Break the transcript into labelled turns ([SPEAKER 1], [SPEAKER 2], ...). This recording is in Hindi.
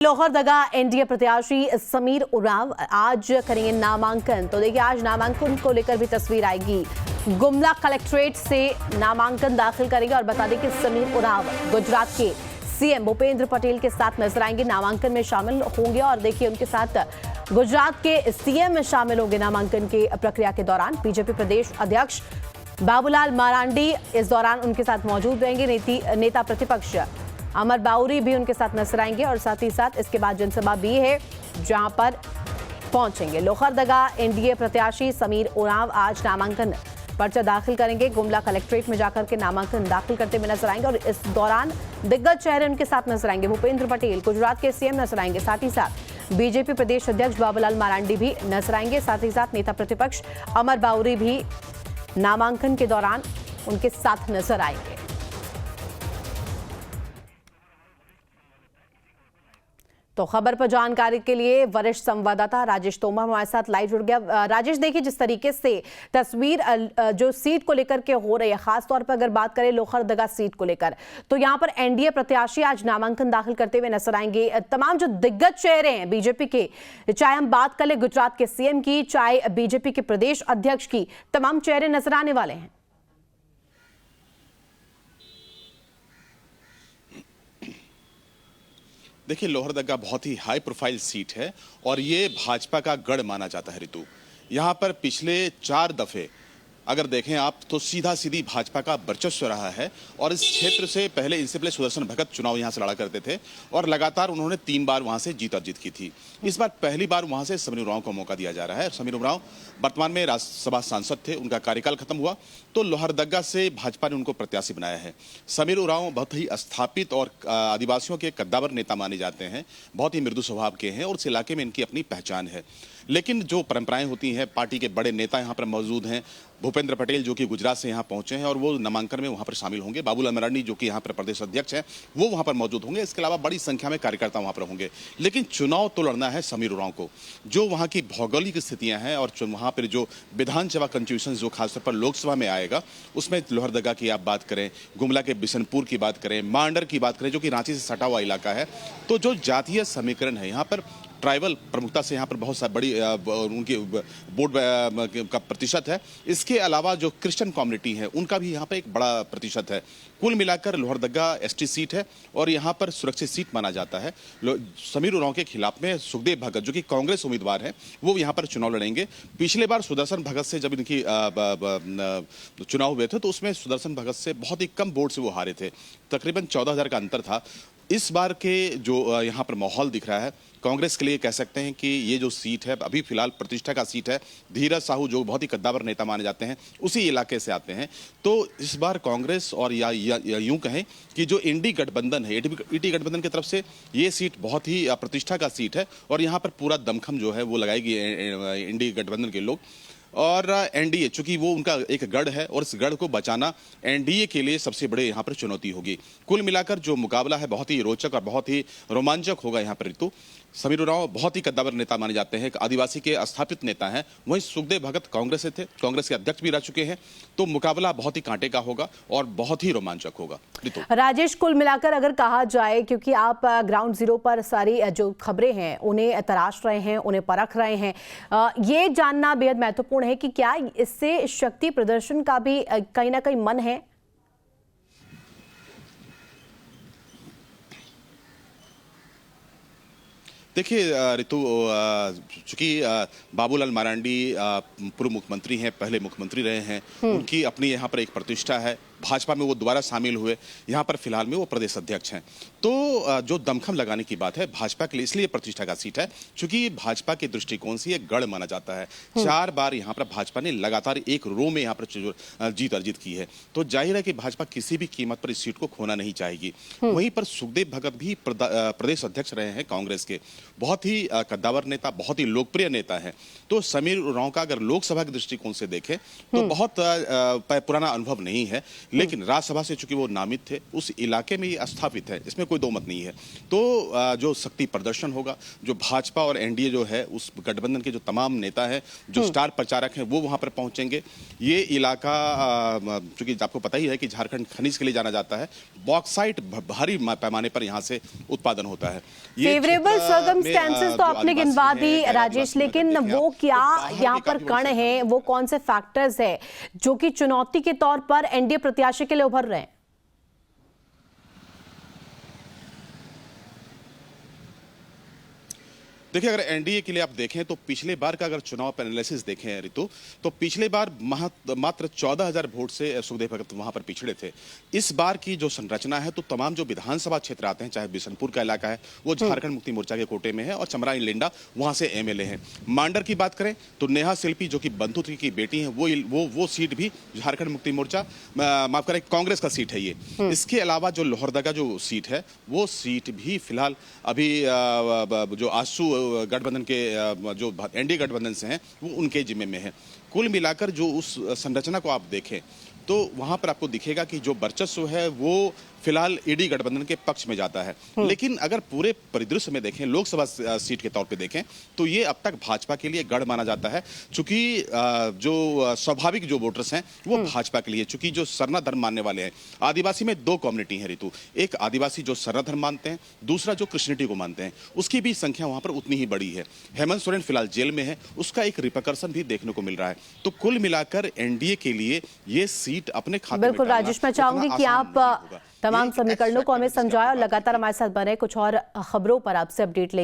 [SPEAKER 1] लोहरदगा एनडीए प्रत्याशी समीर उरांव आज करेंगे नामांकन। तो देखिए, आज नामांकन को लेकर भी तस्वीर आएगी। गुमला कलेक्ट्रेट से नामांकन दाखिल करेंगे और बता दें कि समीर उरांव गुजरात के सीएम भूपेंद्र पटेल के साथ नजर आएंगे, नामांकन में शामिल होंगे। और देखिए, उनके साथ गुजरात के सीएम में शामिल होंगे नामांकन की प्रक्रिया के दौरान। बीजेपी प्रदेश अध्यक्ष बाबूलाल मरांडी इस दौरान उनके साथ मौजूद रहेंगे। नेता प्रतिपक्ष अमर बाउरी भी उनके साथ नजर आएंगे और साथ ही साथ इसके बाद जनसभा भी है जहां पर पहुंचेंगे। लोहरदगा एनडीए प्रत्याशी समीर उरांव आज नामांकन पर्चा दाखिल करेंगे। गुमला कलेक्ट्रेट में जाकर के नामांकन दाखिल करते हुए नजर आएंगे और इस दौरान दिग्गज चेहरे उनके साथ नजर आएंगे। भूपेंद्र पटेल गुजरात के सीएम नजर आएंगे, साथ ही साथ बीजेपी प्रदेश अध्यक्ष बाबूलाल मरांडी भी नजर आएंगे, साथ ही साथ नेता प्रतिपक्ष अमर बाउरी भी नामांकन के दौरान उनके साथ नजर आएंगे। तो खबर पर जानकारी के लिए वरिष्ठ संवाददाता राजेश तोमर हमारे साथ लाइव जुड़ गया। राजेश, देखिए, जिस तरीके से तस्वीर जो सीट को लेकर के हो रही है, खासतौर पर अगर बात करें लोहरदगा सीट को लेकर, तो यहां पर एनडीए प्रत्याशी आज नामांकन दाखिल करते हुए नजर आएंगे। तमाम जो दिग्गज चेहरे हैं बीजेपी के, चाहे हम बात करें गुजरात के सीएम की, चाहे बीजेपी के प्रदेश अध्यक्ष की, तमाम चेहरे नजर आने वाले हैं।
[SPEAKER 2] देखिए, लोहरदगा बहुत ही हाई प्रोफाइल सीट है और ये भाजपा का गढ़ माना जाता है। ऋतु, यहाँ पर पिछले 4 दफे अगर देखें आप तो सीधा सीधी भाजपा का वर्चस्व रहा है। और इस क्षेत्र से पहले, इनसे पहले सुदर्शन भगत चुनाव यहाँ से लड़ा करते थे और लगातार उन्होंने 3 बार वहाँ से जीत अर्जित की थी। इस बार पहली बार वहाँ से समीर उरांव को मौका दिया जा रहा है। समीर उरांव वर्तमान में राज्यसभा सांसद थे, उनका कार्यकाल खत्म हुआ तो लोहरदगा से भाजपा ने उनको प्रत्याशी बनाया है। समीर उरांव बहुत ही स्थापित और आदिवासियों के कद्दावर नेता माने जाते हैं, बहुत ही मृदु स्वभाव के हैं और इस इलाके में इनकी अपनी पहचान है। लेकिन जो परंपराएं होती हैं, पार्टी के बड़े नेता यहाँ पर मौजूद हैं। भूपेंद्र पटेल जो कि गुजरात से यहाँ पहुंचे हैं और वो नामांकन में वहाँ पर शामिल होंगे। बाबूलाल मरांडी जो कि यहाँ पर प्रदेश अध्यक्ष हैं, वो वहाँ पर मौजूद होंगे। इसके अलावा बड़ी संख्या में कार्यकर्ता वहाँ पर होंगे। लेकिन चुनाव तो लड़ना है समीर उरांव को। जो वहाँ की भौगोलिक स्थितियाँ हैं और वहाँ पर जो विधानसभा कंस्टिट्यूशन जो खासतौर पर लोकसभा में आएगा, उसमें लोहरदगा की आप बात करें, गुमला के बिशनपुर की बात करें, मांडर की बात करें जो कि रांची से सटा हुआ इलाका है, तो जो जातीय समीकरण है यहाँ पर, ट्राइबल प्रमुखता से यहाँ पर बहुत सारी बड़ी उनकी वोट का प्रतिशत है। इसके अलावा जो क्रिश्चियन कम्युनिटी है उनका भी यहाँ पर एक बड़ा प्रतिशत है। कुल मिलाकर लोहरदगा एसटी सीट है और यहाँ पर सुरक्षित सीट माना जाता है। समीर उरांव के खिलाफ में सुखदेव भगत जो कि कांग्रेस उम्मीदवार हैं, वो यहाँ पर चुनाव लड़ेंगे। पिछले बार सुदर्शन भगत से जब इनकी चुनाव हुए थे तो उसमें सुदर्शन भगत से बहुत ही कम वोट से वो हारे थे, तकरीबन 14,000 का अंतर था। इस बार के जो यहाँ पर माहौल दिख रहा है, कांग्रेस के लिए कह सकते हैं कि ये जो सीट है अभी फिलहाल प्रतिष्ठा का सीट है। धीरज साहू जो बहुत ही कद्दावर नेता माने जाते हैं उसी इलाके से आते हैं। तो इस बार कांग्रेस और या यूं कहें कि जो इंडी गठबंधन है, ईटी गठबंधन की तरफ से ये सीट बहुत ही प्रतिष्ठा का सीट है और यहाँ पर पूरा दमखम जो है वो लगाएगी इंडी गठबंधन के लोग। और एनडीए, चूंकि वो उनका एक गढ़ है और इस गढ़ को बचाना एनडीए के लिए सबसे बड़े यहाँ पर चुनौती होगी। कुल मिलाकर जो मुकाबला है बहुत ही रोचक और बहुत ही रोमांचक होगा यहाँ पर। ऋतु, समीर उरांव बहुत ही कद्दावर नेता माने जाते हैं, आदिवासी के स्थापित नेता हैं। वहीं सुखदेव भगत कांग्रेस से थे, कांग्रेस के अध्यक्ष भी रह चुके हैं। तो मुकाबला बहुत ही कांटे का होगा और बहुत ही रोमांचक होगा।
[SPEAKER 1] राजेश, कुल मिलाकर अगर कहा जाए, क्योंकि आप ग्राउंड जीरो पर सारी जो खबरें हैं उन्हें तराश रहे हैं, उन्हें परख रहे हैं, ये जानना बेहद महत्वपूर्ण है कि क्या इससे शक्ति प्रदर्शन का भी कहीं ना कहीं मन है?
[SPEAKER 2] देखिए ऋतु, चूंकि बाबूलाल मरांडी पूर्व मुख्यमंत्री हैं, पहले मुख्यमंत्री रहे हैं, उनकी अपनी यहाँ पर एक प्रतिष्ठा है। भाजपा में वो दोबारा शामिल हुए, यहाँ पर फिलहाल में वो प्रदेश अध्यक्ष हैं। तो जो दमखम लगाने की बात है भाजपा के लिए, इसलिए प्रतिष्ठा का सीट है क्योंकि भाजपा के दृष्टिकोण से एक गढ़ माना जाता है। 4 बार यहाँ पर भाजपा ने लगातार एक रो में यहाँ पर जीत अर्जित की है। तो जाहिर है कि भाजपा किसी भी कीमत पर इस सीट को खोना नहीं चाहेगी। वहीं पर सुखदेव भगत भी प्रदेश अध्यक्ष रहे हैं कांग्रेस के, बहुत ही कद्दावर नेता, बहुत ही लोकप्रिय नेता है। तो समीर उरांव का अगर लोकसभा के दृष्टिकोण से देखें तो बहुत पुराना अनुभव नहीं है। लेकिन राज्यसभा से चूंकि वो नामित थे, उस इलाके में ये स्थापित है, इसमें कोई दो मत नहीं है। तो जो शक्ति प्रदर्शन होगा, जो भाजपा और एनडीए जो है, उस गठबंधन के जो तमाम नेता हैं, जो स्टार प्रचारक हैं, वो वहां पर पहुंचेंगे। ये इलाका चूंकि आपको पता ही है कि झारखंड खनिज के लिए जाना जाता है, बॉक्साइट भारी पैमाने पर यहाँ से उत्पादन होता है।
[SPEAKER 1] फेवरेबल सर्कमस्टेंसेस तो आपने गिनवा दी राजेश, लेकिन वो क्या यहाँ पर कण है, वो कौन से फैक्टर्स है जो कि चुनौती के तौर पर एनडीए प्रत्याशी के लिए उभर रहे हैं?
[SPEAKER 2] देखिए, अगर एनडीए के लिए आप देखें तो पिछले बार का अगर चुनाव एनालिसिस देखें ऋतु, तो पिछले बार मात्र 14,000 वोट से सुखदेव भगत वहां पर पिछड़े थे। इस बार की जो संरचना है, तो तमाम जो विधानसभा क्षेत्र आते हैं, चाहे बिशनपुर का इलाका है, वो झारखंड मुक्ति मोर्चा के कोटे में है, और चमराइन लिंडा वहां से एमएलए हैं। मांडर की बात करें तो नेहा शिल्पी जो कि बंधु की बेटी है, वो सीट भी झारखंड मुक्ति मोर्चा, माफ करें, कांग्रेस का सीट है ये। इसके अलावा जो लोहरदगा जो सीट है, वो सीट भी फिलहाल अभी जो आसू गठबंधन के जो एनडीए गठबंधन से हैं, वो उनके जिम्मे में है। कुल मिलाकर जो उस संरचना को आप देखें तो वहां पर आपको दिखेगा कि जो वर्चस्व है वो फिलहाल ईडी गठबंधन के पक्ष में जाता है। लेकिन अगर पूरे परिदृश्य में देखें, लोकसभा सीट के तौर पे देखें, तो ये अब तक भाजपा के लिए गढ़ माना जाता है, चूंकि जो स्वाभाविक जो वोटर्स हैं वो भाजपा के लिए, चूंकि जो सरना धर्म मानने वाले हैं, आदिवासी में दो कम्युनिटी है ऋतु, एक आदिवासी जो सरना धर्म मानते हैं, दूसरा जो क्रिश्चियनिटी को मानते हैं, उसकी भी संख्या वहां पर उतनी ही बड़ी है। हेमंत सोरेन फिलहाल जेल में है, उसका एक रिपरकर्शन भी देखने को मिल रहा है। तो कुल मिलाकर एनडीए के लिए ये सीट अपने खाते में
[SPEAKER 1] बिल्कुल राजेश, मैं चाहूंगी कि आप तमाम समीकरणों को हमें समझाएं और लगातार हमारे साथ बने, कुछ और खबरों पर आपसे अपडेट ले।